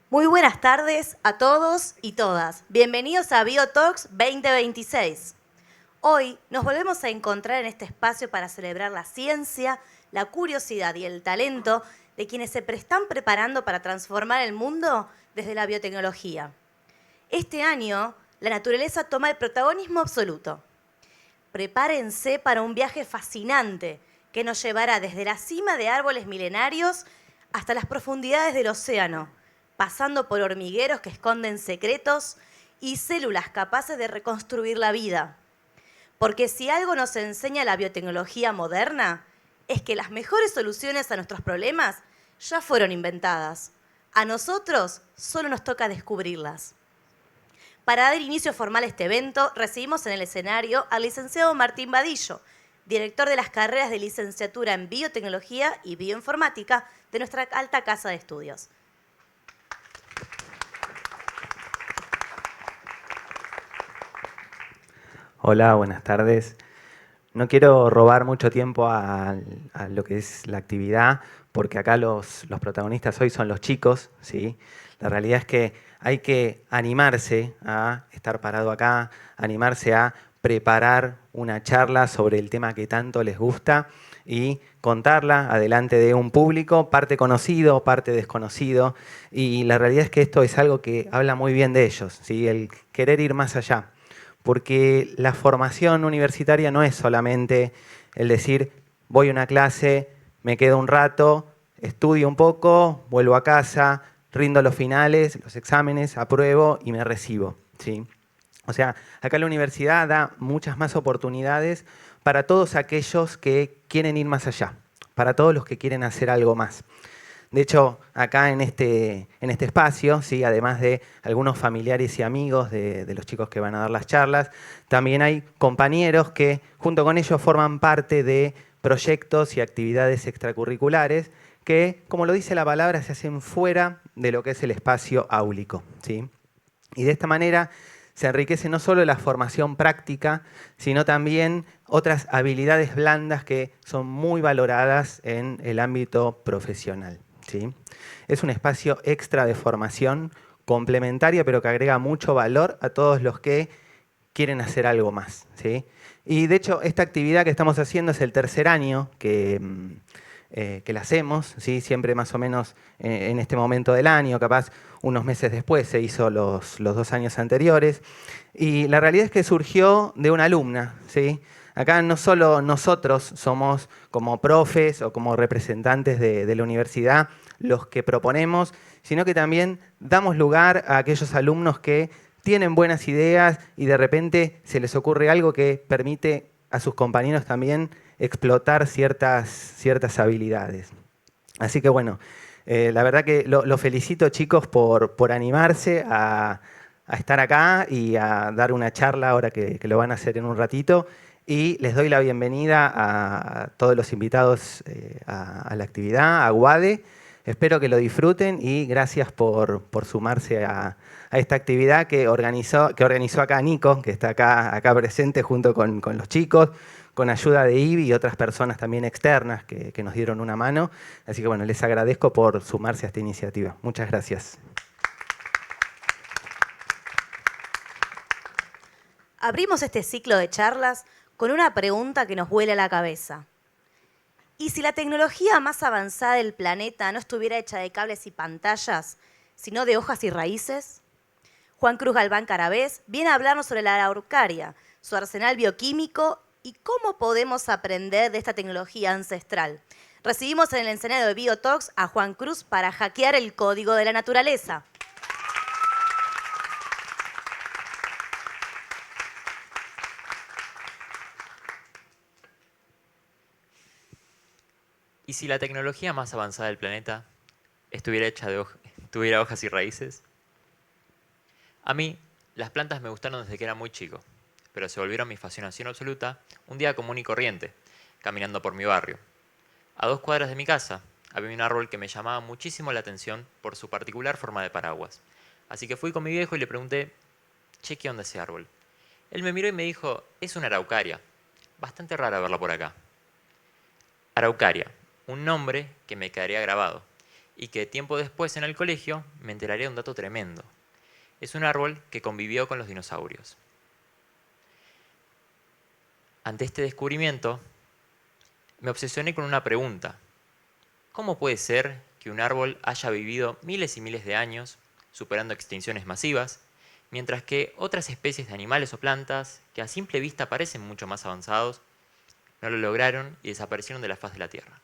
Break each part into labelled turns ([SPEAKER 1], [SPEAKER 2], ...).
[SPEAKER 1] Muy buenas tardes a todos y todas. Bienvenidos a BioTalks 2026. Hoy nos volvemos a encontrar en este espacio para celebrar la ciencia, la curiosidad y el talento de quienes se están preparando para transformar el mundo desde la biotecnología. Este año, la naturaleza toma el protagonismo absoluto. Prepárense para un viaje fascinante que nos llevará desde la cima de árboles milenarios hasta las profundidades del océano, pasando por hormigueros que esconden secretos y células capaces de reconstruir la vida. Porque si algo nos enseña la biotecnología moderna, es que las mejores soluciones a nuestros problemas ya fueron inventadas. A nosotros solo nos toca descubrirlas. Para dar inicio formal a este evento, recibimos en el escenario al licenciado Martín Vadillo, director de las carreras de licenciatura en Biotecnología y Bioinformática de nuestra alta casa de estudios.
[SPEAKER 2] Hola, buenas tardes. No quiero robar mucho tiempo a lo que es la actividad, porque acá los protagonistas hoy son los chicos, ¿sí? La realidad es que hay que animarse a estar parado acá, animarse a preparar una charla sobre el tema que tanto les gusta y contarla adelante de un público, parte conocido, parte desconocido. Y la realidad es que esto es algo que habla muy bien de ellos, ¿sí? El querer ir más allá. Porque la formación universitaria no es solamente el decir, voy a una clase, me quedo un rato, estudio un poco, vuelvo a casa, rindo los finales, los exámenes, apruebo y me recibo, ¿sí? O sea, acá la universidad da muchas más oportunidades para todos aquellos que quieren ir más allá, para todos los que quieren hacer algo más. De hecho, acá en este espacio, ¿sí? Además de algunos familiares y amigos de los chicos que van a dar las charlas, también hay compañeros que junto con ellos forman parte de proyectos y actividades extracurriculares que, como lo dice la palabra, se hacen fuera de lo que es el espacio áulico, ¿sí? Y de esta manera se enriquece no solo la formación práctica, sino también otras habilidades blandas que son muy valoradas en el ámbito profesional, ¿sí? Es un espacio extra de formación complementaria, pero que agrega mucho valor a todos los que quieren hacer algo más, ¿sí? Y de hecho, esta actividad que estamos haciendo es el tercer año que la hacemos, ¿sí? Siempre más o menos en este momento del año, capaz unos meses después se hizo los 2 años anteriores. Y la realidad es que surgió de una alumna, ¿sí? Acá no solo nosotros somos como profes o como representantes de la universidad los que proponemos, sino que también damos lugar a aquellos alumnos que tienen buenas ideas y de repente se les ocurre algo que permite a sus compañeros también explotar ciertas habilidades. Así que bueno, la verdad que lo felicito, chicos, por animarse a estar acá y a dar una charla ahora que lo van a hacer en un ratito. Y les doy la bienvenida a todos los invitados a la actividad, a UADE. Espero que lo disfruten y gracias por sumarse a esta actividad que organizó acá Nico, que está acá presente junto con los chicos, con ayuda de Ivi y otras personas también externas que nos dieron una mano. Así que bueno, les agradezco por sumarse a esta iniciativa. Muchas gracias.
[SPEAKER 1] Abrimos este ciclo de charlas con una pregunta que nos vuela la cabeza. ¿Y si la tecnología más avanzada del planeta no estuviera hecha de cables y pantallas, sino de hojas y raíces? Juan Cruz Galván Carabés viene a hablarnos sobre la araucaria, su arsenal bioquímico y cómo podemos aprender de esta tecnología ancestral. Recibimos en el escenario de BioTalks a Juan Cruz para hackear el código de la naturaleza.
[SPEAKER 3] ¿Y si la tecnología más avanzada del planeta tuviera hojas y raíces? A mí, las plantas me gustaron desde que era muy chico, pero se volvieron mi fascinación absoluta un día común y corriente, caminando por mi barrio. A 2 cuadras de mi casa había un árbol que me llamaba muchísimo la atención por su particular forma de paraguas. Así que fui con mi viejo y le pregunté, che, ¿qué onda ese árbol? Él me miró y me dijo, es una araucaria. Bastante rara verla por acá. Araucaria, un nombre que me quedaría grabado. y que tiempo después en el colegio me enteraré de un dato tremendo. Es un árbol que convivió con los dinosaurios. Ante este descubrimiento, me obsesioné con una pregunta. ¿Cómo puede ser que un árbol haya vivido miles y miles de años, superando extinciones masivas, mientras que otras especies de animales o plantas, que a simple vista parecen mucho más avanzados, no lo lograron y desaparecieron de la faz de la Tierra?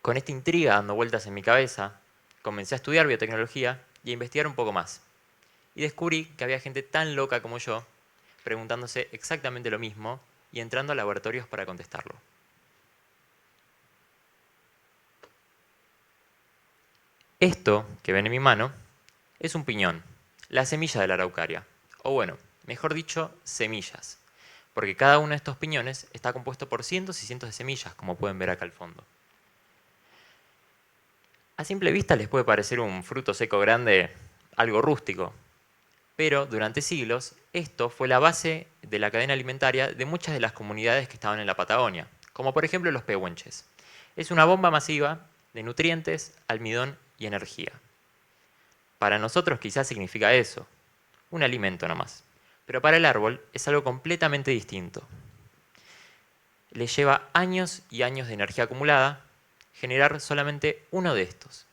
[SPEAKER 3] Con esta intriga dando vueltas en mi cabeza, comencé a estudiar biotecnología y a investigar un poco más. Y descubrí que había gente tan loca como yo, preguntándose exactamente lo mismo y entrando a laboratorios para contestarlo. Esto que ven en mi mano es un piñón, la semilla de la araucaria. O bueno, mejor dicho, semillas. Porque cada uno de estos piñones está compuesto por cientos y cientos de semillas, como pueden ver acá al fondo. A simple vista les puede parecer un fruto seco grande algo rústico, pero durante siglos esto fue la base de la cadena alimentaria de muchas de las comunidades que estaban en la Patagonia, como por ejemplo los pehuenches. Es una bomba masiva de nutrientes, almidón y energía. Para nosotros quizás significa eso, un alimento nomás, pero para el árbol es algo completamente distinto. Le lleva años y años de energía acumulada generar solamente uno de estos.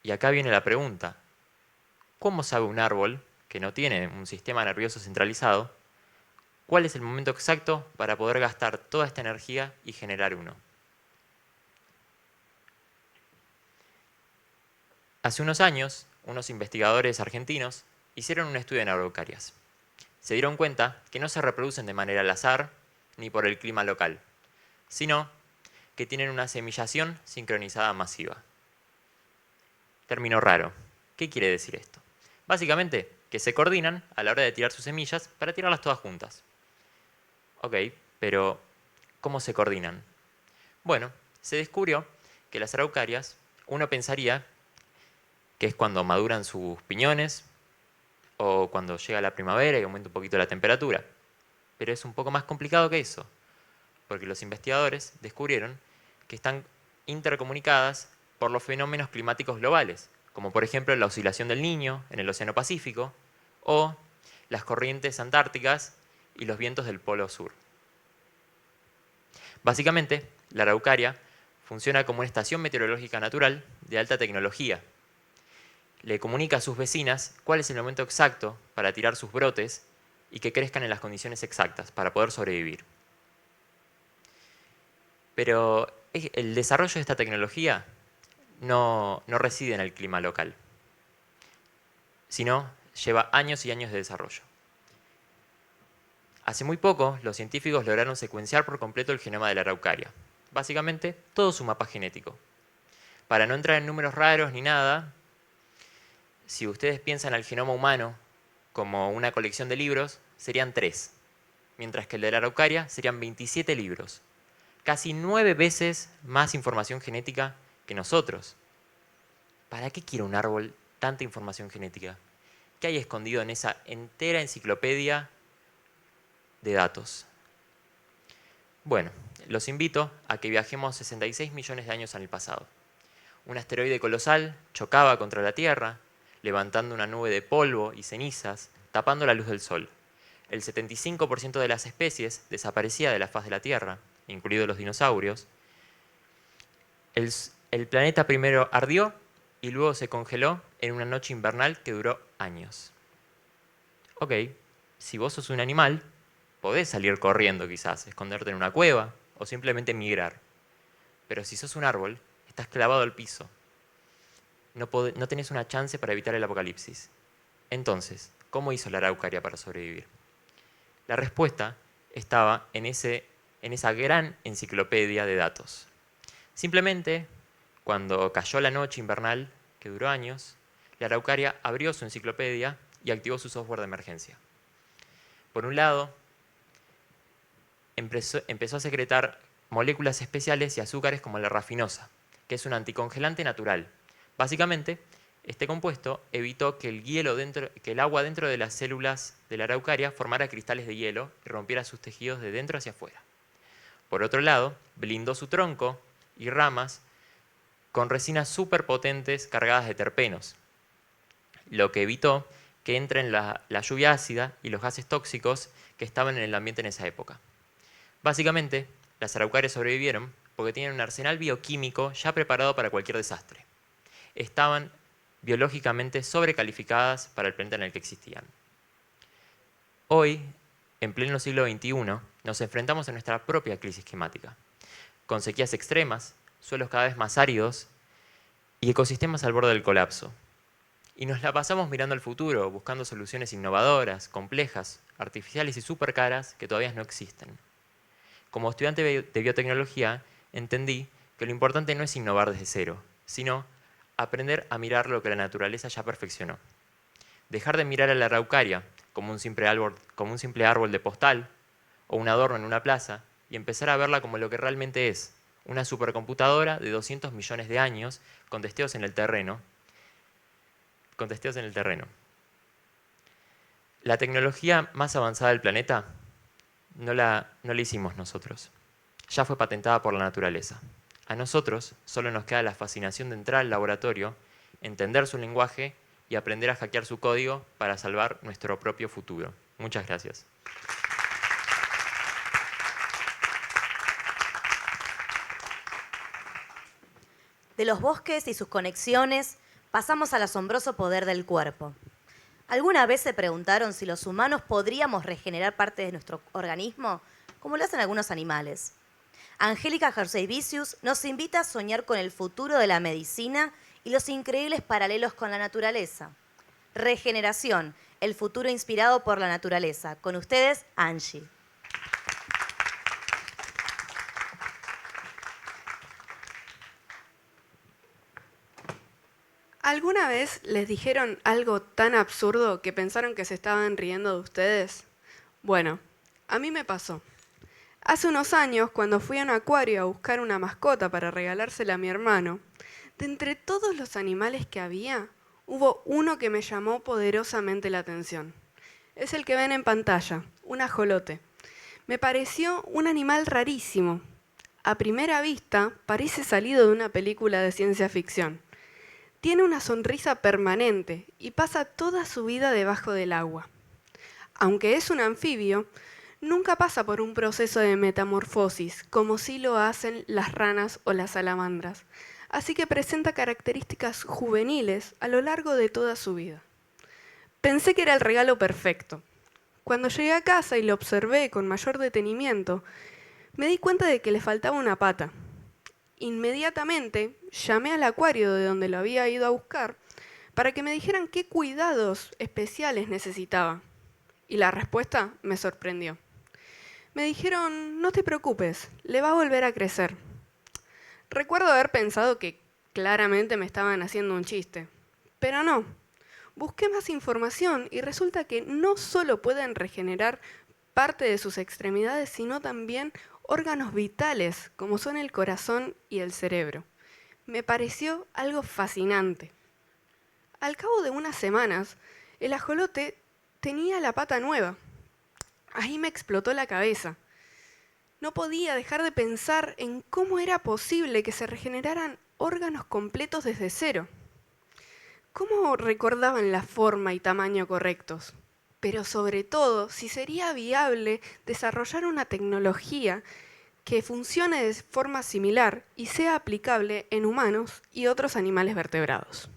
[SPEAKER 3] Y acá viene la pregunta, ¿cómo sabe un árbol que no tiene un sistema nervioso centralizado cuál es el momento exacto para poder gastar toda esta energía y generar uno? Hace unos años, unos investigadores argentinos hicieron un estudio en araucarias. Se dieron cuenta que no se reproducen de manera al azar ni por el clima local, sino que tienen una semillación sincronizada masiva. Término raro. ¿Qué quiere decir esto? Básicamente, que se coordinan a la hora de tirar sus semillas para tirarlas todas juntas. Ok, pero ¿cómo se coordinan? Bueno, se descubrió que las araucarias, uno pensaría que es cuando maduran sus piñones o cuando llega la primavera y aumenta un poquito la temperatura. Pero es un poco más complicado que eso, porque los investigadores descubrieron que están intercomunicadas por los fenómenos climáticos globales, como por ejemplo la oscilación del Niño en el Océano Pacífico o las corrientes antárticas y los vientos del Polo Sur. Básicamente, la araucaria funciona como una estación meteorológica natural de alta tecnología. Le comunica a sus vecinas cuál es el momento exacto para tirar sus brotes y que crezcan en las condiciones exactas para poder sobrevivir. Pero el desarrollo de esta tecnología no reside en el clima local, sino lleva años y años de desarrollo. Hace muy poco, los científicos lograron secuenciar por completo el genoma de la araucaria, básicamente todo su mapa genético. Para no entrar en números raros ni nada, si ustedes piensan al genoma humano como una colección de libros, serían 3, mientras que el de la araucaria serían 27 libros. Casi 9 veces más información genética que nosotros. ¿Para qué quiere un árbol tanta información genética? ¿Qué hay escondido en esa entera enciclopedia de datos? Bueno, los invito a que viajemos 66 millones de años en el pasado. Un asteroide colosal chocaba contra la Tierra, levantando una nube de polvo y cenizas, tapando la luz del Sol. El 75% de las especies desaparecía de la faz de la Tierra, incluidos los dinosaurios. El planeta primero ardió y luego se congeló en una noche invernal que duró años. Ok, si vos sos un animal, podés salir corriendo quizás, esconderte en una cueva o simplemente migrar. Pero si sos un árbol, estás clavado al piso. No tenés una chance para evitar el apocalipsis. Entonces, ¿cómo hizo la araucaria para sobrevivir? La respuesta estaba en esa gran enciclopedia de datos. Simplemente, cuando cayó la noche invernal, que duró años, la araucaria abrió su enciclopedia y activó su software de emergencia. Por un lado, empezó a secretar moléculas especiales y azúcares como la rafinosa, que es un anticongelante natural. Básicamente, este compuesto evitó que el agua dentro de las células de la araucaria formara cristales de hielo y rompiera sus tejidos de dentro hacia afuera. Por otro lado, blindó su tronco y ramas con resinas súper potentes cargadas de terpenos, lo que evitó que entren la lluvia ácida y los gases tóxicos que estaban en el ambiente en esa época. Básicamente, las araucarias sobrevivieron porque tenían un arsenal bioquímico ya preparado para cualquier desastre. Estaban biológicamente sobrecalificadas para el planeta en el que existían. Hoy, en pleno siglo XXI, nos enfrentamos a nuestra propia crisis climática, con sequías extremas, suelos cada vez más áridos y ecosistemas al borde del colapso. Y nos la pasamos mirando al futuro, buscando soluciones innovadoras, complejas, artificiales y súper caras que todavía no existen. Como estudiante de biotecnología, entendí que lo importante no es innovar desde cero, sino aprender a mirar lo que la naturaleza ya perfeccionó. Dejar de mirar a la araucaria como un simple árbol de postal o un adorno en una plaza y empezar a verla como lo que realmente es, una supercomputadora de 200 millones de años con testeos en el terreno. La tecnología más avanzada del planeta no la hicimos nosotros. Ya fue patentada por la naturaleza. A nosotros solo nos queda la fascinación de entrar al laboratorio, entender su lenguaje y aprender a hackear su código para salvar nuestro propio futuro. Muchas gracias.
[SPEAKER 1] De los bosques y sus conexiones, pasamos al asombroso poder del cuerpo. ¿Alguna vez se preguntaron si los humanos podríamos regenerar parte de nuestro organismo, como lo hacen algunos animales? Angélica Gersey-Vicius nos invita a soñar con el futuro de la medicina y los increíbles paralelos con la naturaleza. Regeneración, el futuro inspirado por la naturaleza. Con ustedes, Angie.
[SPEAKER 4] ¿Alguna vez les dijeron algo tan absurdo que pensaron que se estaban riendo de ustedes? Bueno, a mí me pasó. Hace unos años, cuando fui a un acuario a buscar una mascota para regalársela a mi hermano, de entre todos los animales que había, hubo uno que me llamó poderosamente la atención. Es el que ven en pantalla, un ajolote. Me pareció un animal rarísimo. A primera vista, parece salido de una película de ciencia ficción. Tiene una sonrisa permanente y pasa toda su vida debajo del agua. Aunque es un anfibio, nunca pasa por un proceso de metamorfosis, como sí lo hacen las ranas o las salamandras, así que presenta características juveniles a lo largo de toda su vida. Pensé que era el regalo perfecto. Cuando llegué a casa y lo observé con mayor detenimiento, me di cuenta de que le faltaba una pata. Inmediatamente llamé al acuario de donde lo había ido a buscar para que me dijeran qué cuidados especiales necesitaba. Y la respuesta me sorprendió. Me dijeron, no te preocupes, le va a volver a crecer. Recuerdo haber pensado que claramente me estaban haciendo un chiste, pero no. Busqué más información y resulta que no solo pueden regenerar parte de sus extremidades, sino también órganos vitales, como son el corazón y el cerebro. Me pareció algo fascinante. Al cabo de unas semanas, el ajolote tenía la pata nueva. Ahí me explotó la cabeza. No podía dejar de pensar en cómo era posible que se regeneraran órganos completos desde cero. ¿Cómo recordaban la forma y tamaño correctos? Pero sobre todo, si sería viable desarrollar una tecnología que funcione de forma similar y sea aplicable en humanos y otros animales vertebrados.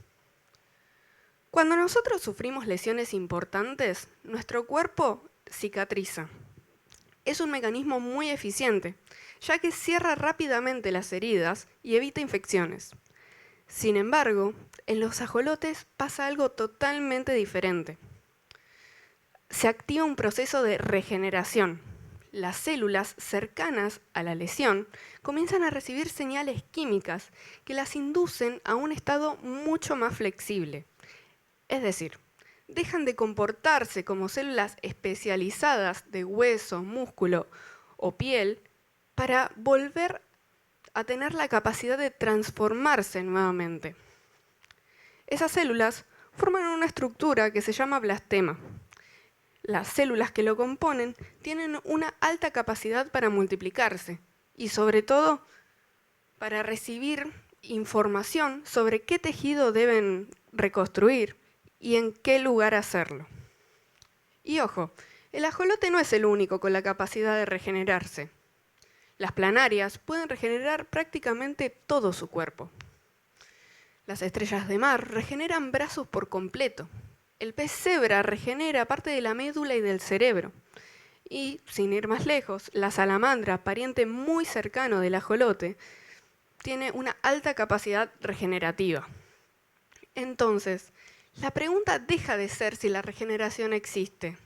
[SPEAKER 4] Cuando nosotros sufrimos lesiones importantes, nuestro cuerpo cicatriza. Es un mecanismo muy eficiente, ya que cierra rápidamente las heridas y evita infecciones. Sin embargo, en los ajolotes pasa algo totalmente diferente. Se activa un proceso de regeneración. Las células cercanas a la lesión comienzan a recibir señales químicas que las inducen a un estado mucho más flexible. Es decir, dejan de comportarse como células especializadas de hueso, músculo o piel para volver a tener la capacidad de transformarse nuevamente. Esas células forman una estructura que se llama blastema. Las células que lo componen tienen una alta capacidad para multiplicarse y sobre todo para recibir información sobre qué tejido deben reconstruir y en qué lugar hacerlo. Y ojo, el ajolote no es el único con la capacidad de regenerarse. Las planarias pueden regenerar prácticamente todo su cuerpo. Las estrellas de mar regeneran brazos por completo. El pez cebra regenera parte de la médula y del cerebro. Y, sin ir más lejos, la salamandra, pariente muy cercano del ajolote, tiene una alta capacidad regenerativa. Entonces, la pregunta deja de ser si la regeneración existe.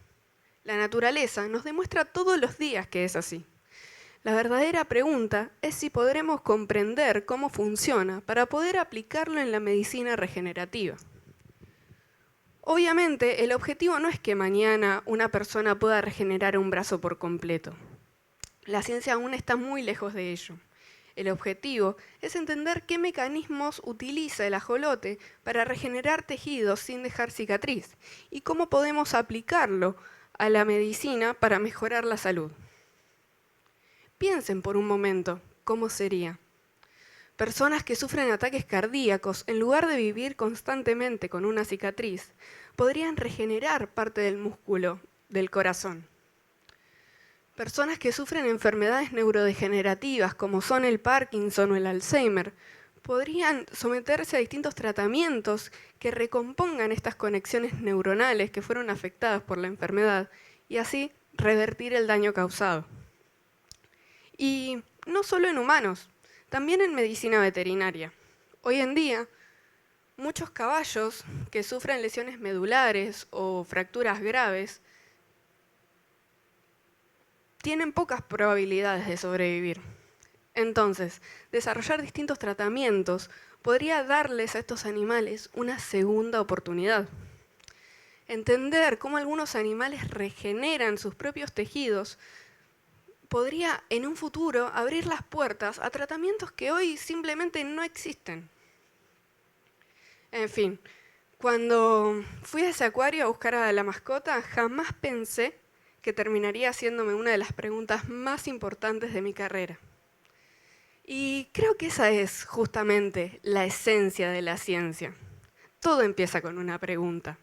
[SPEAKER 4] La naturaleza nos demuestra todos los días que es así. La verdadera pregunta es si podremos comprender cómo funciona para poder aplicarlo en la medicina regenerativa. Obviamente, el objetivo no es que mañana una persona pueda regenerar un brazo por completo. La ciencia aún está muy lejos de ello. El objetivo es entender qué mecanismos utiliza el ajolote para regenerar tejidos sin dejar cicatriz y cómo podemos aplicarlo a la medicina para mejorar la salud. Piensen por un momento cómo sería. Personas que sufren ataques cardíacos, en lugar de vivir constantemente con una cicatriz, podrían regenerar parte del músculo del corazón. Personas que sufren enfermedades neurodegenerativas como son el Parkinson o el Alzheimer, podrían someterse a distintos tratamientos que recompongan estas conexiones neuronales que fueron afectadas por la enfermedad y así revertir el daño causado. Y no solo en humanos, también en medicina veterinaria. Hoy en día, muchos caballos que sufren lesiones medulares o fracturas graves tienen pocas probabilidades de sobrevivir. Entonces, desarrollar distintos tratamientos podría darles a estos animales una segunda oportunidad. Entender cómo algunos animales regeneran sus propios tejidos podría en un futuro abrir las puertas a tratamientos que hoy simplemente no existen. En fin, cuando fui a ese acuario a buscar a la mascota, jamás pensé que terminaría haciéndome una de las preguntas más importantes de mi carrera. Y creo que esa es justamente la esencia de la ciencia. Todo empieza con una pregunta.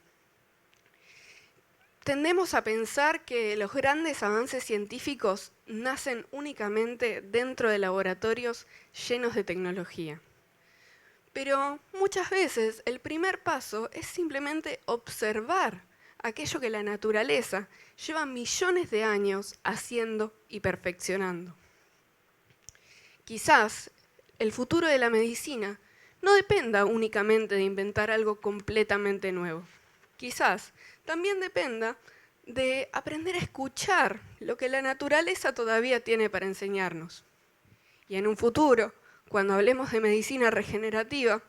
[SPEAKER 4] Tendemos a pensar que los grandes avances científicos nacen únicamente dentro de laboratorios llenos de tecnología. Pero muchas veces el primer paso es simplemente observar aquello que la naturaleza lleva millones de años haciendo y perfeccionando. Quizás el futuro de la medicina no dependa únicamente de inventar algo completamente nuevo. Quizás también dependa de aprender a escuchar lo que la naturaleza todavía tiene para enseñarnos. Y en un futuro, cuando hablemos de medicina regenerativa,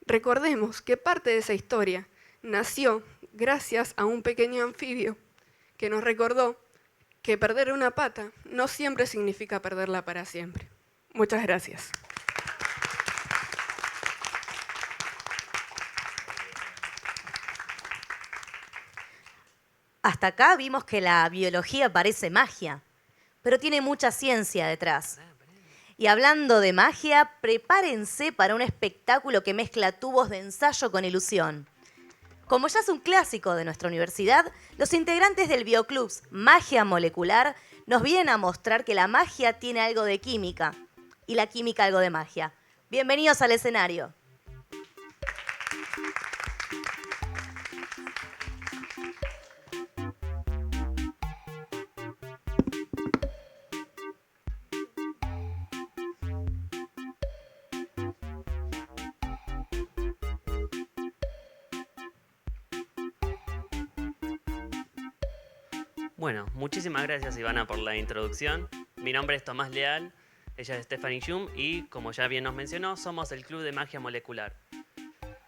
[SPEAKER 4] recordemos que parte de esa historia nació gracias a un pequeño anfibio que nos recordó que perder una pata no siempre significa perderla para siempre. Muchas gracias.
[SPEAKER 1] Hasta acá vimos que la biología parece magia, pero tiene mucha ciencia detrás. Y hablando de magia, prepárense para un espectáculo que mezcla tubos de ensayo con ilusión. Como ya es un clásico de nuestra universidad, los integrantes del Bioclub Magia Molecular nos vienen a mostrar que la magia tiene algo de química y la química algo de magia. Bienvenidos al escenario.
[SPEAKER 5] Bueno, muchísimas gracias Ivana por la introducción. Mi nombre es Tomás Leal, ella es Stephanie Schum y, como ya bien nos mencionó, somos el Club de Magia Molecular.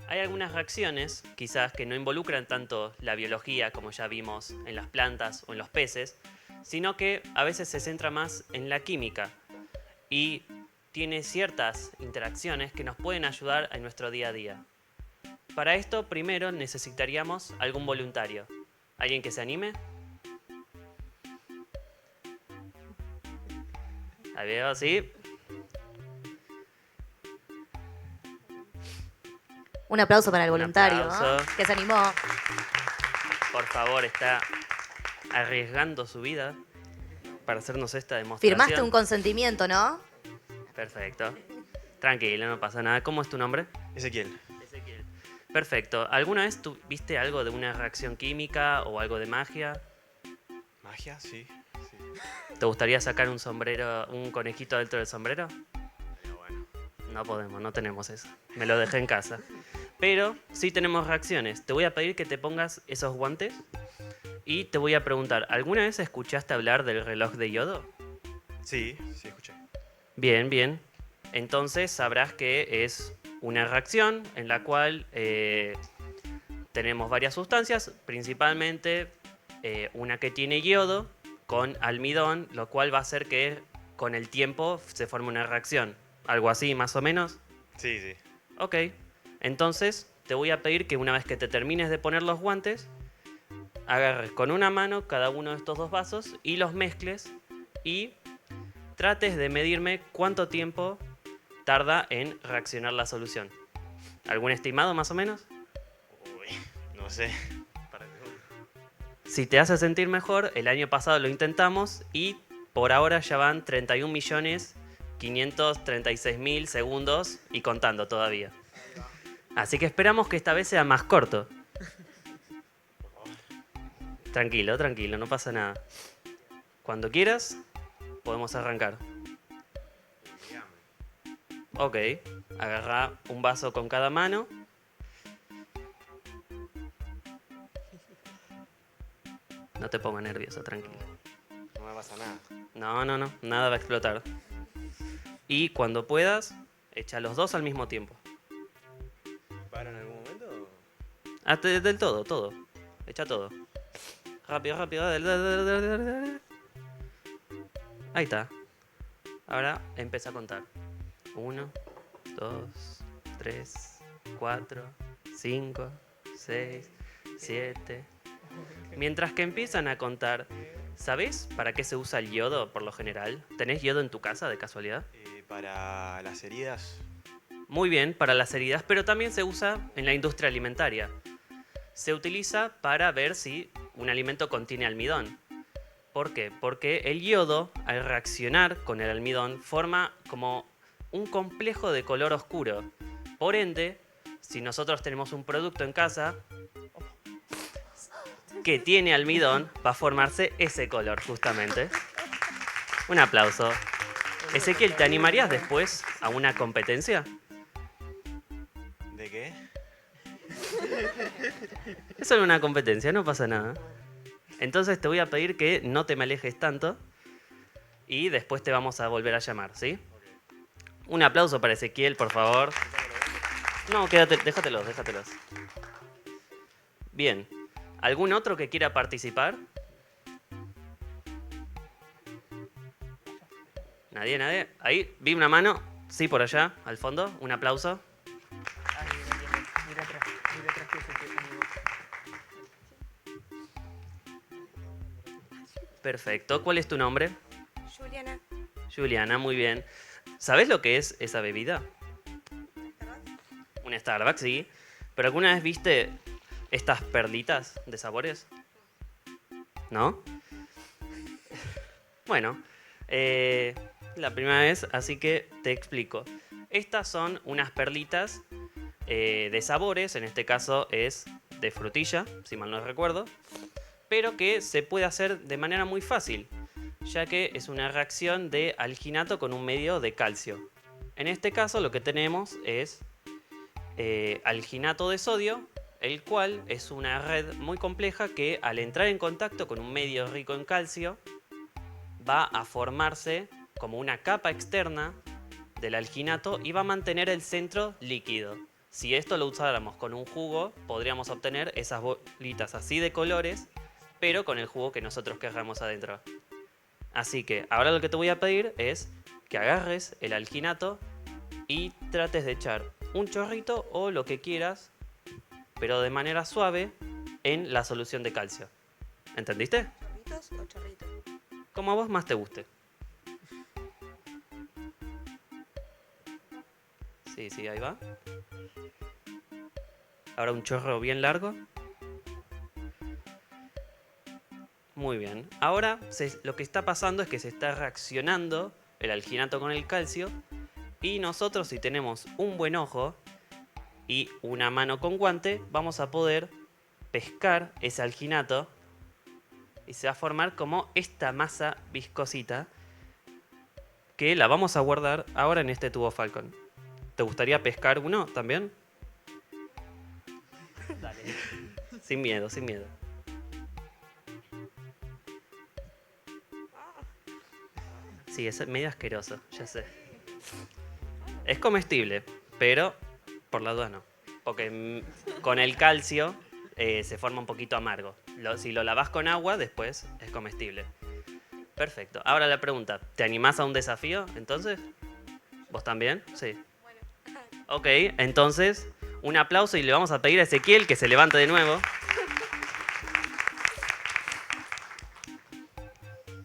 [SPEAKER 5] Hay algunas reacciones, quizás que no involucran tanto la biología como ya vimos en las plantas o en los peces, sino que a veces se centra más en la química y tiene ciertas interacciones que nos pueden ayudar en nuestro día a día. Para esto, primero necesitaríamos algún voluntario. ¿Alguien que se anime? Ahí veo, sí.
[SPEAKER 1] Un aplauso para el
[SPEAKER 5] Un
[SPEAKER 1] voluntario,
[SPEAKER 5] aplauso.
[SPEAKER 1] ¿no? Que se animó.
[SPEAKER 5] Por favor, está arriesgando su vida para hacernos esta demostración.
[SPEAKER 1] Firmaste un consentimiento, ¿no?
[SPEAKER 5] Perfecto. Tranquilo, no pasa nada. ¿Cómo es tu nombre?
[SPEAKER 6] Ezequiel.
[SPEAKER 5] Ezequiel. Perfecto. ¿Alguna vez tú viste algo de una reacción química o algo de magia?
[SPEAKER 6] ¿Magia? Sí. Sí.
[SPEAKER 5] ¿Te gustaría sacar un sombrero, un conejito dentro del sombrero?
[SPEAKER 6] Pero bueno.
[SPEAKER 5] No podemos, no tenemos eso. Me lo dejé en casa. Pero sí tenemos reacciones. Te voy a pedir que te pongas esos guantes y te voy a preguntar, ¿alguna vez escuchaste hablar del reloj de yodo?
[SPEAKER 6] Sí, sí, escuché.
[SPEAKER 5] Bien, bien. Entonces sabrás que es una reacción en la cual tenemos varias sustancias, principalmente una que tiene yodo con almidón, lo cual va a hacer que con el tiempo se forme una reacción. ¿Algo así, más o menos?
[SPEAKER 6] Sí, sí.
[SPEAKER 5] Ok. Entonces te voy a pedir que una vez que te termines de poner los guantes, agarres con una mano cada uno de estos dos vasos y los mezcles y trates de medirme cuánto tiempo tarda en reaccionar la solución. ¿Algún estimado más o menos?
[SPEAKER 6] Uy, no sé.
[SPEAKER 5] Si te hace sentir mejor, el año pasado lo intentamos y por ahora ya van 31.536.000 segundos y contando todavía. Así que esperamos que esta vez sea más corto. Tranquilo, tranquilo, no pasa nada. Cuando quieras, podemos arrancar. Ok, agarra un vaso con cada mano. No te pongas nervioso, tranquilo.
[SPEAKER 6] No me pasa nada.
[SPEAKER 5] No, no, no, nada va a explotar. Y cuando puedas, echa los dos al mismo tiempo.
[SPEAKER 6] ¿Paro en algún momento?
[SPEAKER 5] Hazte del todo, todo. Echa todo. Rápido, rápido. Dale. Ahí está. Ahora empieza a contar. 1, 2, 3, 4, 5, 6, 7. Mientras que empiezan a contar, ¿sabés para qué se usa el yodo por lo general? ¿Tenés yodo en tu casa de casualidad?
[SPEAKER 6] Para las heridas.
[SPEAKER 5] Muy bien, para las heridas, pero también se usa en la industria alimentaria. Se utiliza para ver si un alimento contiene almidón. ¿Por qué? Porque el yodo, al reaccionar con el almidón, forma como un complejo de color oscuro. Por ende, si nosotros tenemos un producto en casa que tiene almidón, va a formarse ese color justamente. Un aplauso. Ezequiel, ¿te animarías después a una competencia?
[SPEAKER 6] ¿De qué?
[SPEAKER 5] Es solo una competencia, no pasa nada. Entonces te voy a pedir que no te me alejes tanto y después te vamos a volver a llamar, ¿sí? Un aplauso para Ezequiel, por favor. No, quédate, déjatelos. Bien. ¿Algún otro que quiera participar? ¿Nadie? Ahí, vi una mano. Sí, por allá, al fondo. Un aplauso. Perfecto. ¿Cuál es tu nombre?
[SPEAKER 7] Juliana.
[SPEAKER 5] Juliana, muy bien. ¿Sabes lo que es esa bebida? Un Starbucks, sí. ¿Pero alguna vez viste estas perlitas de sabores? ¿No? Bueno, la primera vez, así que te explico. Estas son unas perlitas de sabores, en este caso es de frutilla, si mal no recuerdo, pero que se puede hacer de manera muy fácil, ya que es una reacción de alginato con un medio de calcio. En este caso lo que tenemos es alginato de sodio, el cual es una red muy compleja que al entrar en contacto con un medio rico en calcio va a formarse como una capa externa del alginato y va a mantener el centro líquido. Si esto lo usáramos con un jugo, podríamos obtener esas bolitas así de colores, pero con el jugo que nosotros querramos adentro. Así que ahora lo que te voy a pedir es que agarres el alginato y trates de echar un chorrito o lo que quieras, pero de manera suave, en la solución de calcio. ¿Entendiste?
[SPEAKER 7] ¿Chorritos o chorritos?
[SPEAKER 5] Como a vos más te guste. Sí, ahí va. Ahora un chorro bien largo. Muy bien. Ahora lo que está pasando es que se está reaccionando el alginato con el calcio. Y nosotros, si tenemos un buen ojo y una mano con guante, vamos a poder pescar ese alginato y se va a formar como esta masa viscosita que la vamos a guardar ahora en este tubo Falcon. ¿Te gustaría pescar uno también? Dale. Sin miedo, sin miedo. Sí, es medio asqueroso, ya sé. Es comestible, pero por la duda no. Porque con el calcio se forma un poquito amargo. Si lo lavas con agua, después es comestible. Perfecto. Ahora la pregunta, ¿te animás a un desafío entonces? ¿Vos también? Sí. Ok, entonces un aplauso y le vamos a pedir a Ezequiel que se levante de nuevo.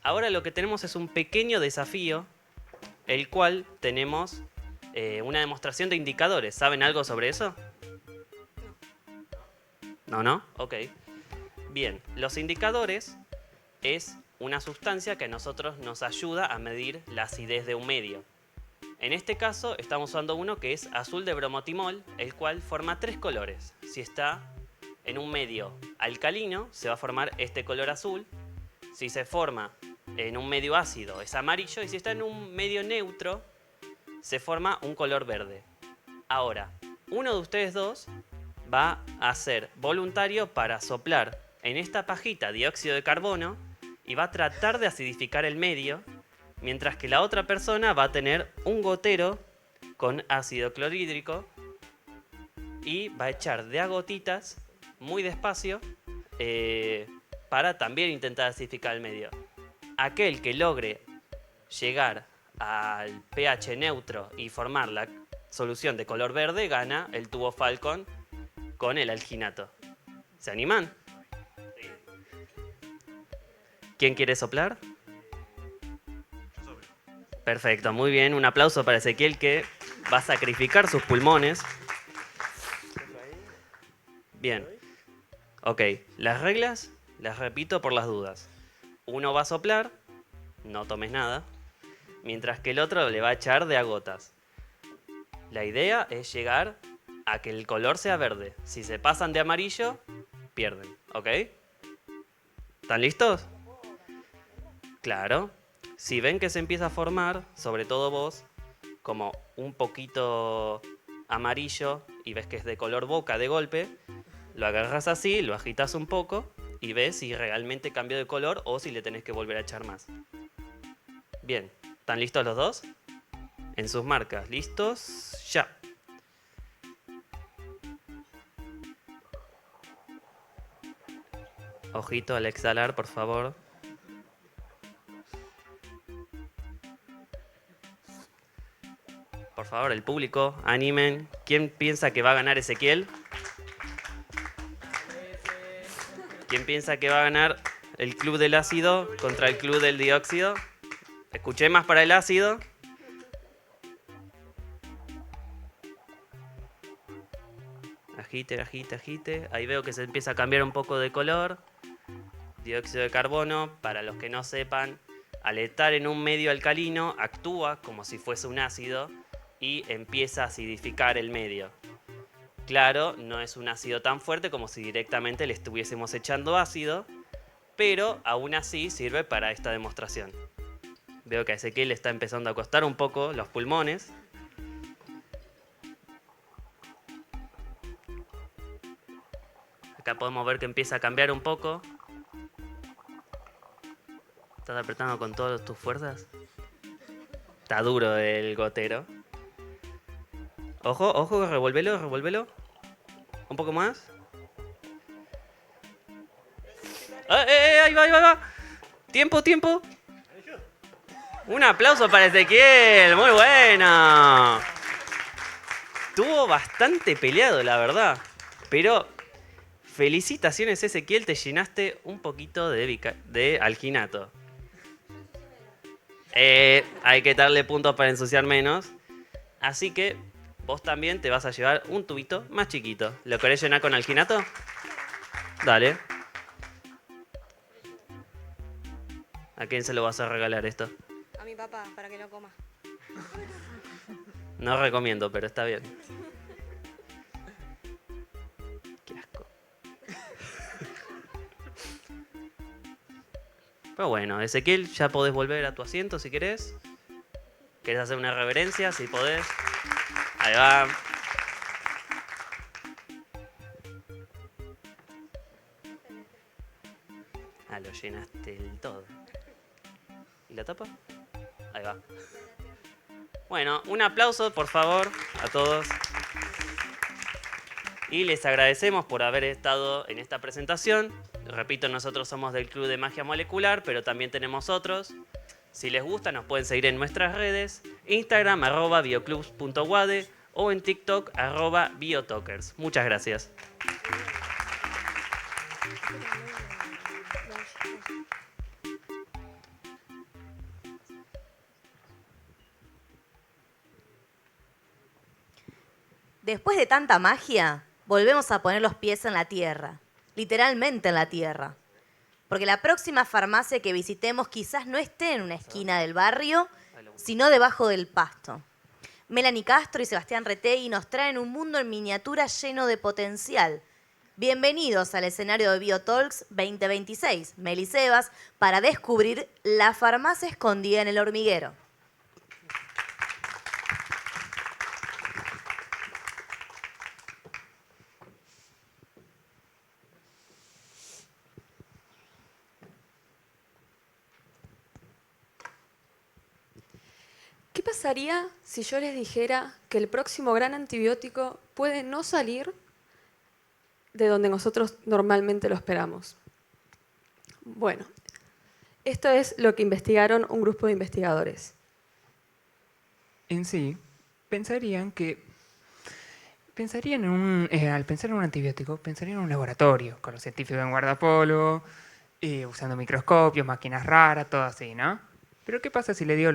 [SPEAKER 5] Ahora lo que tenemos es un pequeño desafío, el cual tenemos una demostración de indicadores. ¿Saben algo sobre eso? ¿No? Ok. Bien, los indicadores es una sustancia que a nosotros nos ayuda a medir la acidez de un medio. En este caso estamos usando uno que es azul de bromotimol, el cual forma 3 colores. Si está en un medio alcalino, se va a formar este color azul. Si se forma en un medio ácido, es amarillo. Y si está en un medio neutro, se forma un color verde. Ahora, uno de ustedes dos va a ser voluntario para soplar en esta pajita dióxido de carbono y va a tratar de acidificar el medio, mientras que la otra persona va a tener un gotero con ácido clorhídrico y va a echar de a gotitas muy despacio para también intentar acidificar el medio. Aquel que logre llegar al pH neutro y formar la solución de color verde gana el tubo Falcon con el alginato. ¿Se animan? Sí. ¿Quién quiere soplar? Perfecto, muy bien. Un aplauso para Ezequiel que va a sacrificar sus pulmones. Bien. Ok, las reglas las repito por las dudas. Uno va a soplar, no tomes nada, mientras que el otro le va a echar de a gotas. La idea es llegar a que el color sea verde. Si se pasan de amarillo, pierden, ¿ok? ¿Están listos? Claro. Si ven que se empieza a formar, sobre todo vos, como un poquito amarillo y ves que es de color boca de golpe, lo agarras así, lo agitas un poco y ves si realmente cambió de color o si le tenés que volver a echar más. Bien, ¿están listos los dos? En sus marcas, ¿listos? Ya. Ojito al exhalar, por favor. Por favor, el público, animen. ¿Quién piensa que va a ganar Ezequiel? ¿Quién piensa que va a ganar el club del ácido contra el club del dióxido? Escuché más para el ácido. Agite, agite, agite. Ahí veo que se empieza a cambiar un poco de color. Dióxido de carbono, para los que no sepan, al estar en un medio alcalino, actúa como si fuese un ácido y empieza a acidificar el medio. Claro, no es un ácido tan fuerte como si directamente le estuviésemos echando ácido, pero aún así sirve para esta demostración. Veo que a Ezequiel le está empezando a costar un poco los pulmones. Acá podemos ver que empieza a cambiar un poco. ¿Estás apretando con todas tus fuerzas? Está duro el gotero. Ojo, ojo, revuélvelo, revuélvelo. Un poco más. Ahí va, ahí va, ahí va. Tiempo, tiempo. Un aplauso para Ezequiel, muy bueno. Estuvo bastante peleado, la verdad. Pero felicitaciones, Ezequiel, te llenaste un poquito de alginato. Hay que darle puntos para ensuciar menos. Así que vos también te vas a llevar un tubito más chiquito. ¿Lo querés llenar con alginato? Dale. ¿A quién se lo vas a regalar esto?
[SPEAKER 7] A mi papá, para que no coma.
[SPEAKER 5] No recomiendo, pero está bien. Qué asco. Pero bueno, Ezequiel, ya podés volver a tu asiento si querés. ¿Querés hacer una reverencia? Si podés. Ahí va. Ah, lo llenaste del todo. ¿Y la tapa? Ahí va. Bueno, un aplauso, por favor, a todos. Y les agradecemos por haber estado en esta presentación. Repito, nosotros somos del Club de Magia Molecular, pero también tenemos otros. Si les gusta, nos pueden seguir en nuestras redes. Instagram, @bioclubs.wade o en TikTok, @biotalkers. Muchas gracias.
[SPEAKER 1] Después de tanta magia, volvemos a poner los pies en la tierra, literalmente en la tierra. Porque la próxima farmacia que visitemos quizás no esté en una esquina del barrio, sino debajo del pasto. Melanie Castro y Sebastián Retegui nos traen un mundo en miniatura lleno de potencial. Bienvenidos al escenario de BioTalks 2026, Mel y Sebas, para descubrir la farmacia escondida en el hormiguero.
[SPEAKER 8] ¿Qué pasaría si yo les dijera que el próximo gran antibiótico puede no salir de donde nosotros normalmente lo esperamos? Bueno, esto es lo que investigaron un grupo de investigadores.
[SPEAKER 9] En sí, pensarían al pensar en un antibiótico, pensarían en un laboratorio, con los científicos en guardapolvo, usando microscopios, máquinas raras, todo así, ¿no? Pero ¿qué pasa si le digo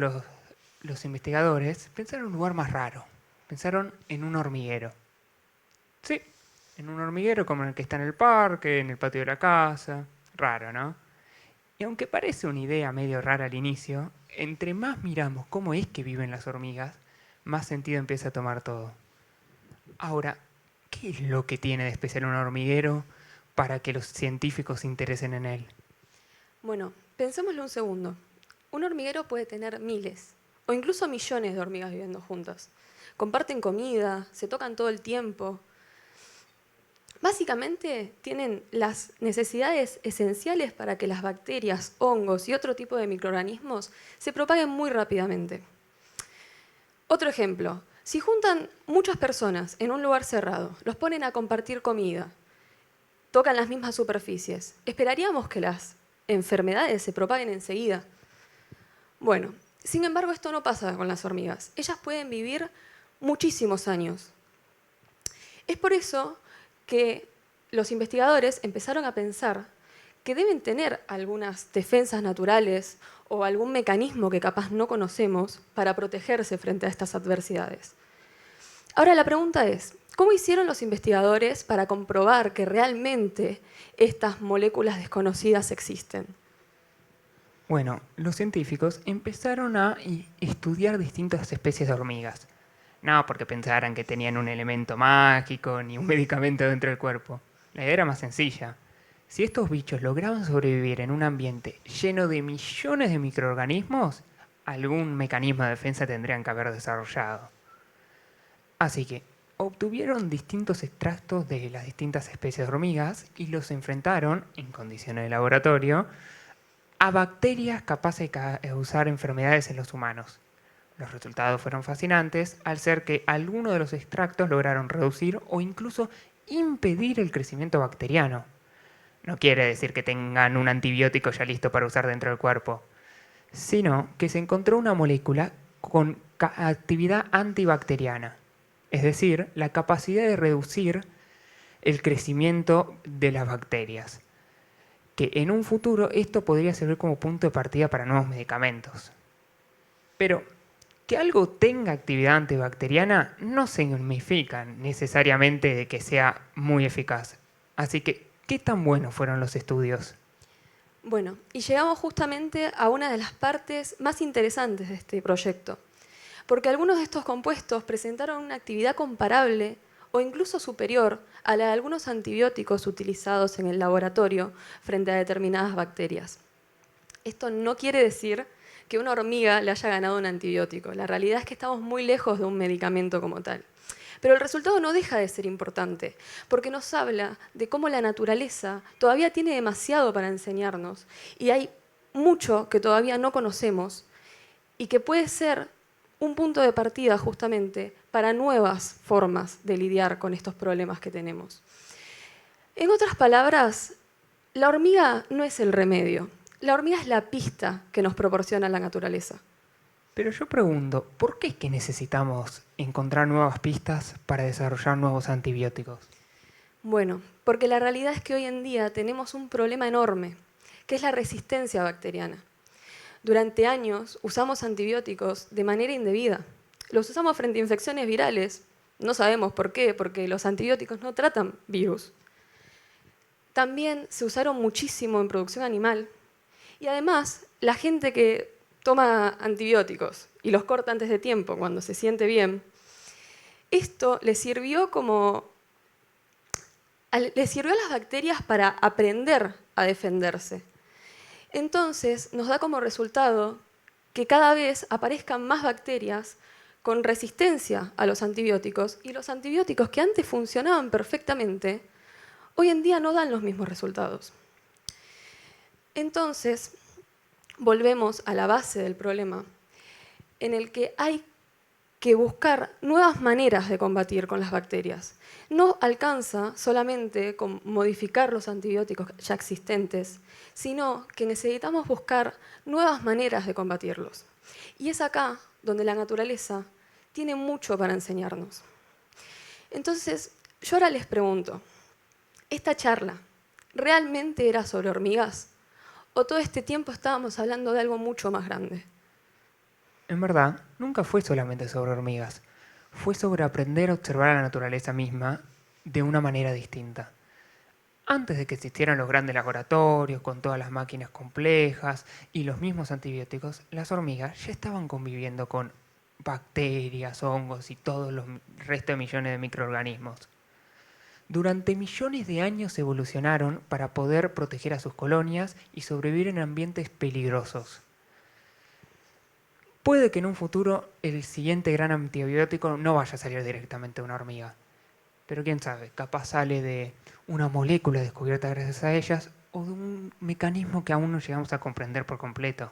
[SPEAKER 9] los investigadores pensaron en un lugar más raro? Pensaron en un hormiguero. Sí, en un hormiguero como el que está en el parque, en el patio de la casa. Raro, ¿no? Y aunque parece una idea medio rara al inicio, entre más miramos cómo es que viven las hormigas, más sentido empieza a tomar todo. Ahora, ¿qué es lo que tiene de especial un hormiguero para que los científicos se interesen en él?
[SPEAKER 8] Bueno, pensémoslo un segundo. Un hormiguero puede tener miles o incluso millones de hormigas viviendo juntas. Comparten comida, se tocan todo el tiempo. Básicamente tienen las necesidades esenciales para que las bacterias, hongos y otro tipo de microorganismos se propaguen muy rápidamente. Otro ejemplo, si juntan muchas personas en un lugar cerrado, los ponen a compartir comida, tocan las mismas superficies, esperaríamos que las enfermedades se propaguen enseguida. Bueno, sin embargo, esto no pasa con las hormigas. Ellas pueden vivir muchísimos años. Es por eso que los investigadores empezaron a pensar que deben tener algunas defensas naturales o algún mecanismo que capaz no conocemos para protegerse frente a estas adversidades. Ahora la pregunta es, ¿cómo hicieron los investigadores para comprobar que realmente estas moléculas desconocidas existen?
[SPEAKER 9] Bueno, los científicos empezaron a estudiar distintas especies de hormigas. No porque pensaran que tenían un elemento mágico ni un medicamento dentro del cuerpo. La idea era más sencilla. Si estos bichos lograban sobrevivir en un ambiente lleno de millones de microorganismos, algún mecanismo de defensa tendrían que haber desarrollado. Así que obtuvieron distintos extractos de las distintas especies de hormigas y los enfrentaron, en condiciones de laboratorio, a bacterias capaces de causar enfermedades en los humanos. Los resultados fueron fascinantes al ser que algunos de los extractos lograron reducir o incluso impedir el crecimiento bacteriano. No quiere decir que tengan un antibiótico ya listo para usar dentro del cuerpo, sino que se encontró una molécula con actividad antibacteriana, es decir, la capacidad de reducir el crecimiento de las bacterias, que en un futuro esto podría servir como punto de partida para nuevos medicamentos. Pero, que algo tenga actividad antibacteriana no significa necesariamente de que sea muy eficaz. Así que, ¿qué tan buenos fueron los estudios?
[SPEAKER 8] Bueno, y llegamos justamente a una de las partes más interesantes de este proyecto, porque algunos de estos compuestos presentaron una actividad comparable o incluso superior a la de algunos antibióticos utilizados en el laboratorio frente a determinadas bacterias. Esto no quiere decir que una hormiga le haya ganado un antibiótico. La realidad es que estamos muy lejos de un medicamento como tal. Pero el resultado no deja de ser importante, porque nos habla de cómo la naturaleza todavía tiene demasiado para enseñarnos y hay mucho que todavía no conocemos y que puede ser un punto de partida justamente para nuevas formas de lidiar con estos problemas que tenemos. En otras palabras, la hormiga no es el remedio. La hormiga es la pista que nos proporciona la naturaleza.
[SPEAKER 9] Pero yo pregunto, ¿por qué es que necesitamos encontrar nuevas pistas para desarrollar nuevos antibióticos?
[SPEAKER 8] Bueno, porque la realidad es que hoy en día tenemos un problema enorme, que es la resistencia bacteriana. Durante años usamos antibióticos de manera indebida. Los usamos frente a infecciones virales. No sabemos por qué, porque los antibióticos no tratan virus. También se usaron muchísimo en producción animal. Y además, la gente que toma antibióticos y los corta antes de tiempo, cuando se siente bien, esto le sirvió a las bacterias para aprender a defenderse. Entonces, nos da como resultado que cada vez aparezcan más bacterias con resistencia a los antibióticos y los antibióticos que antes funcionaban perfectamente, hoy en día no dan los mismos resultados. Entonces, volvemos a la base del problema, en el que hay que buscar nuevas maneras de combatir con las bacterias. No alcanza solamente con modificar los antibióticos ya existentes, sino que necesitamos buscar nuevas maneras de combatirlos. Y es acá donde la naturaleza tiene mucho para enseñarnos. Entonces, yo ahora les pregunto, ¿esta charla realmente era sobre hormigas? ¿O todo este tiempo estábamos hablando de algo mucho más grande?
[SPEAKER 9] En verdad, nunca fue solamente sobre hormigas. Fue sobre aprender a observar a la naturaleza misma de una manera distinta. Antes de que existieran los grandes laboratorios con todas las máquinas complejas y los mismos antibióticos, las hormigas ya estaban conviviendo con bacterias, hongos y todos los restos de millones de microorganismos. Durante millones de años evolucionaron para poder proteger a sus colonias y sobrevivir en ambientes peligrosos. Puede que en un futuro el siguiente gran antibiótico no vaya a salir directamente de una hormiga. Pero quién sabe, capaz sale de una molécula descubierta gracias a ellas o de un mecanismo que aún no llegamos a comprender por completo.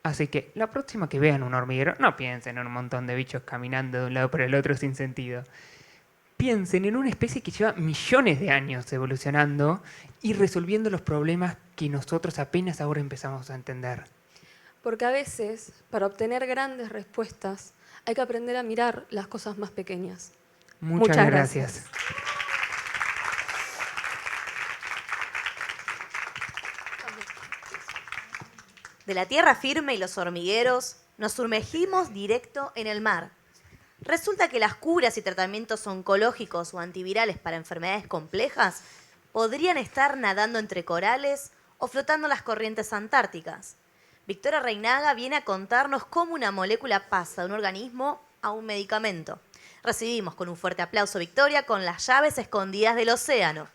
[SPEAKER 9] Así que la próxima que vean un hormiguero, no piensen en un montón de bichos caminando de un lado para el otro sin sentido. Piensen en una especie que lleva millones de años evolucionando y resolviendo los problemas que nosotros apenas ahora empezamos a entender.
[SPEAKER 8] Porque a veces, para obtener grandes respuestas, hay que aprender a mirar las cosas más pequeñas.
[SPEAKER 9] Muchas gracias.
[SPEAKER 1] De la tierra firme y los hormigueros, nos sumergimos directo en el mar. Resulta que las curas y tratamientos oncológicos o antivirales para enfermedades complejas podrían estar nadando entre corales o flotando en las corrientes antárticas. Victoria Reinaga viene a contarnos cómo una molécula pasa de un organismo a un medicamento. Recibimos con un fuerte aplauso Victoria con las llaves escondidas del océano.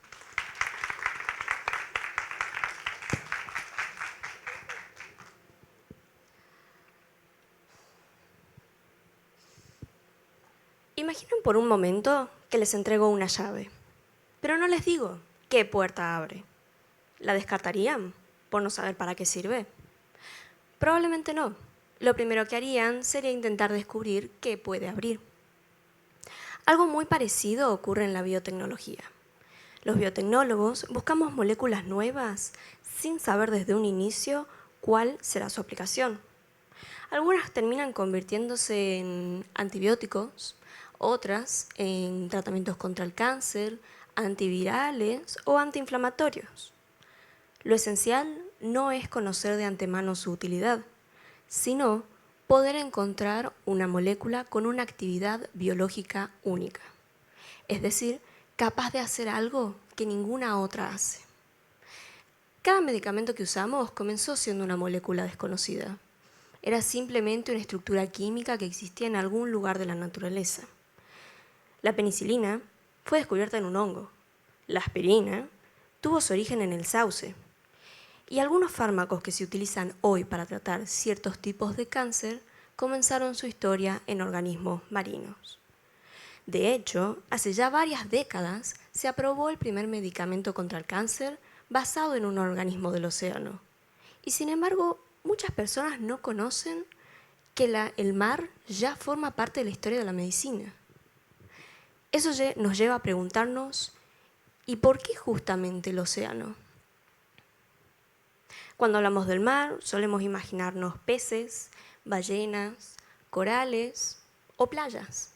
[SPEAKER 7] Imaginen por un momento que les entrego una llave, pero no les digo qué puerta abre. ¿La descartarían por no saber para qué sirve? Probablemente no. Lo primero que harían sería intentar descubrir qué puede abrir. Algo muy parecido ocurre en la biotecnología. Los biotecnólogos buscamos moléculas nuevas sin saber desde un inicio cuál será su aplicación. Algunas terminan convirtiéndose en antibióticos, otras en tratamientos contra el cáncer, antivirales o antiinflamatorios. Lo esencial no es conocer de antemano su utilidad, sino poder encontrar una molécula con una actividad biológica única, es decir, capaz de hacer algo que ninguna otra hace. Cada medicamento que usamos comenzó siendo una molécula desconocida. Era simplemente una estructura química que existía en algún lugar de la naturaleza. La penicilina fue descubierta en un hongo. La aspirina tuvo su origen en el sauce. Y algunos fármacos que se utilizan hoy para tratar ciertos tipos de cáncer comenzaron su historia en organismos marinos. De hecho, hace ya varias décadas se aprobó el primer medicamento contra el cáncer basado en un organismo del océano. Y sin embargo, muchas personas no conocen que el mar ya forma parte de la historia de la medicina. Eso nos lleva a preguntarnos, ¿y por qué justamente el océano? Cuando hablamos del mar, solemos imaginarnos peces, ballenas, corales o playas.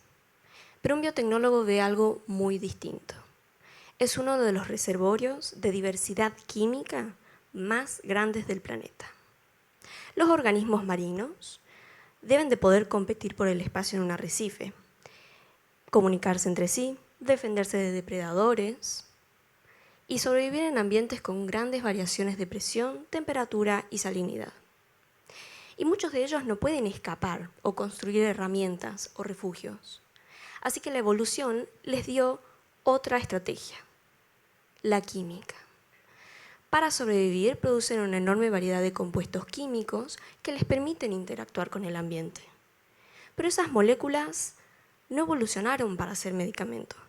[SPEAKER 7] Pero un biotecnólogo ve algo muy distinto. Es uno de los reservorios de diversidad química más grandes del planeta. Los organismos marinos deben de poder competir por el espacio en un arrecife, comunicarse entre sí, defenderse de depredadores y sobrevivir en ambientes con grandes variaciones de presión, temperatura y salinidad. Y muchos de ellos no pueden escapar o construir herramientas o refugios. Así que la evolución les dio otra estrategia, la química. Para sobrevivir producen una enorme variedad de compuestos químicos que les permiten interactuar con el ambiente. Pero esas moléculas no evolucionaron para ser medicamentos.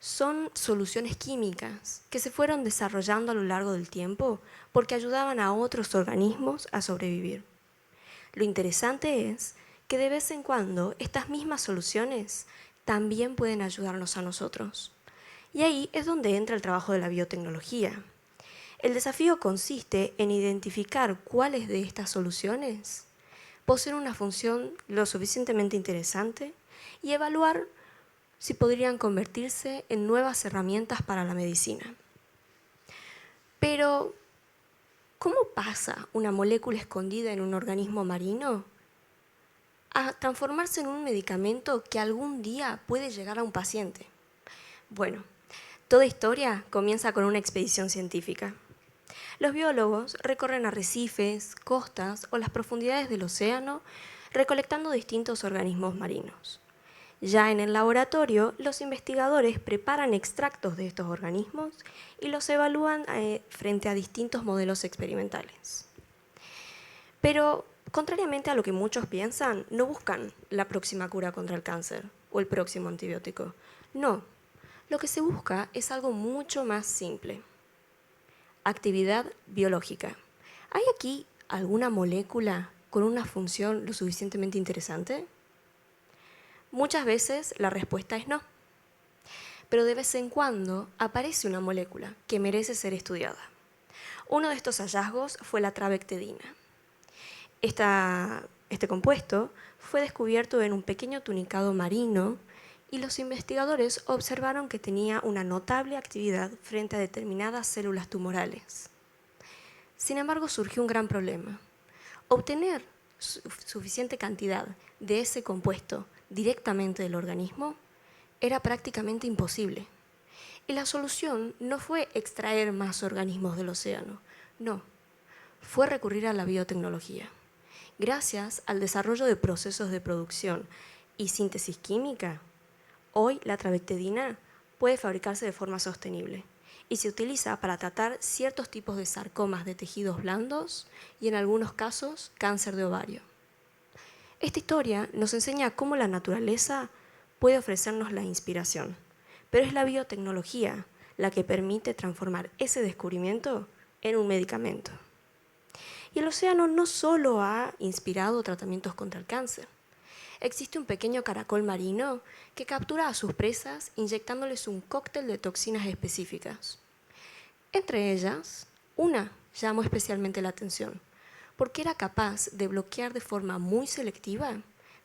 [SPEAKER 7] Son soluciones químicas que se fueron desarrollando a lo largo del tiempo porque ayudaban a otros organismos a sobrevivir. Lo interesante es que de vez en cuando estas mismas soluciones también pueden ayudarnos a nosotros. Y ahí es donde entra el trabajo de la biotecnología. El desafío consiste en identificar cuáles de estas soluciones poseen una función lo suficientemente interesante y evaluar si podrían convertirse en nuevas herramientas para la medicina. Pero, ¿cómo pasa una molécula escondida en un organismo marino a transformarse en un medicamento que algún día puede llegar a un paciente? Bueno, toda historia comienza con una expedición científica. Los biólogos recorren arrecifes, costas o las profundidades del océano recolectando distintos organismos marinos. Ya en el laboratorio, los investigadores preparan extractos de estos organismos y los evalúan frente a distintos modelos experimentales. Pero, contrariamente a lo que muchos piensan, no buscan la próxima cura contra el cáncer o el próximo antibiótico. No, lo que se busca es algo mucho más simple. Actividad biológica. ¿Hay aquí alguna molécula con una función lo suficientemente interesante? Muchas veces la respuesta es no. Pero de vez en cuando aparece una molécula que merece ser estudiada. Uno de estos hallazgos fue la trabectedina. Este compuesto fue descubierto en un pequeño tunicado marino y los investigadores observaron que tenía una notable actividad frente a determinadas células tumorales. Sin embargo, surgió un gran problema. Obtener suficiente cantidad de ese compuesto directamente del organismo era prácticamente imposible. Y la solución no fue extraer más organismos del océano, no, fue recurrir a la biotecnología. Gracias al desarrollo de procesos de producción y síntesis química, hoy la trabectedina puede fabricarse de forma sostenible y se utiliza para tratar ciertos tipos de sarcomas de tejidos blandos y en algunos casos cáncer de ovario. Esta historia nos enseña cómo la naturaleza puede ofrecernos la inspiración, pero es la biotecnología la que permite transformar ese descubrimiento en un medicamento. Y el océano no solo ha inspirado tratamientos contra el cáncer. Existe un pequeño caracol marino que captura a sus presas inyectándoles un cóctel de toxinas específicas. Entre ellas, una llamó especialmente la atención, porque era capaz de bloquear de forma muy selectiva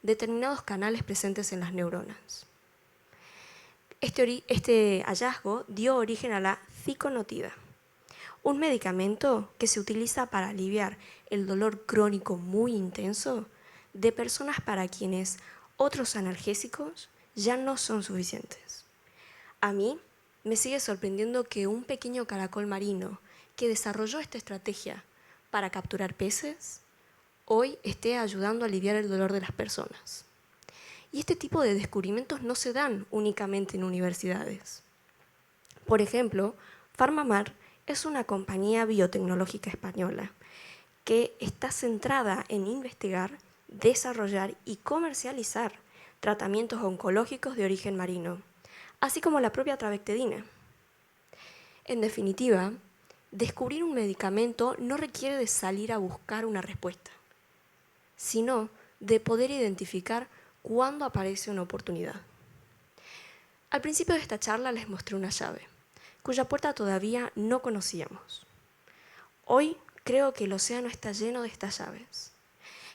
[SPEAKER 7] determinados canales presentes en las neuronas. Este hallazgo dio origen a la ciconotida, un medicamento que se utiliza para aliviar el dolor crónico muy intenso de personas para quienes otros analgésicos ya no son suficientes. A mí me sigue sorprendiendo que un pequeño caracol marino que desarrolló esta estrategia para capturar peces, hoy esté ayudando a aliviar el dolor de las personas. Y este tipo de descubrimientos no se dan únicamente en universidades. Por ejemplo, PharmaMar es una compañía biotecnológica española que está centrada en investigar, desarrollar y comercializar tratamientos oncológicos de origen marino, así como la propia trabectedina. En definitiva, descubrir un medicamento no requiere de salir a buscar una respuesta, sino de poder identificar cuándo aparece una oportunidad. Al principio de esta charla les mostré una llave, cuya puerta todavía no conocíamos. Hoy creo que el océano está lleno de estas llaves,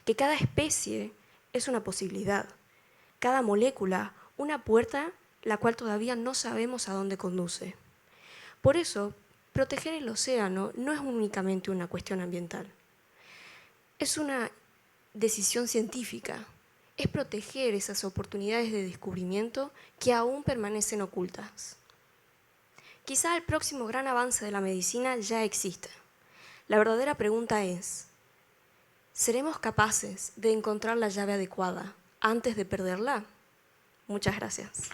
[SPEAKER 7] que cada especie es una posibilidad, cada molécula una puerta la cual todavía no sabemos a dónde conduce. Por eso, proteger el océano no es únicamente una cuestión ambiental. Es una decisión científica. Es proteger esas oportunidades de descubrimiento que aún permanecen ocultas. Quizá el próximo gran avance de la medicina ya exista. La verdadera pregunta es, ¿seremos capaces de encontrar la llave adecuada antes de perderla? Muchas gracias.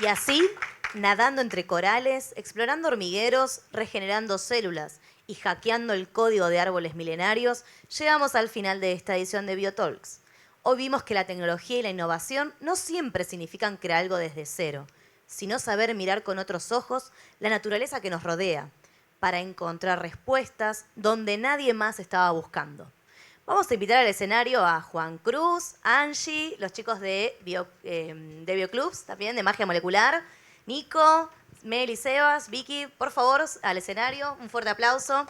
[SPEAKER 1] Y así, nadando entre corales, explorando hormigueros, regenerando células y hackeando el código de árboles milenarios, llegamos al final de esta edición de BioTalks. Hoy vimos que la tecnología y la innovación no siempre significan crear algo desde cero, sino saber mirar con otros ojos la naturaleza que nos rodea, para encontrar respuestas donde nadie más estaba buscando. Vamos a invitar al escenario a Juan Cruz, Angie, los chicos de BioClubs, también de Magia Molecular, Nico, Mel y Sebas, Vicky, por favor, al escenario, un fuerte aplauso.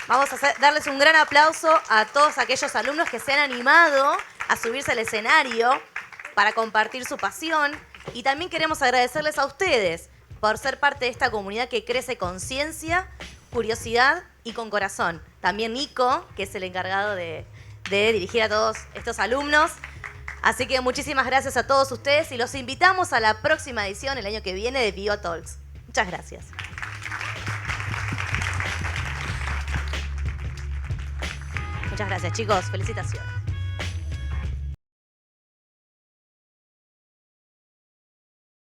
[SPEAKER 1] Vamos a darles un gran aplauso a todos aquellos alumnos que se han animado a subirse al escenario para compartir su pasión. Y también queremos agradecerles a ustedes por ser parte de esta comunidad que crece con ciencia, curiosidad y con corazón. También Nico, que es el encargado de dirigir a todos estos alumnos. Así que muchísimas gracias a todos ustedes y los invitamos a la próxima edición el año que viene de BioTalks. Muchas gracias. Muchas gracias, chicos. Felicitaciones.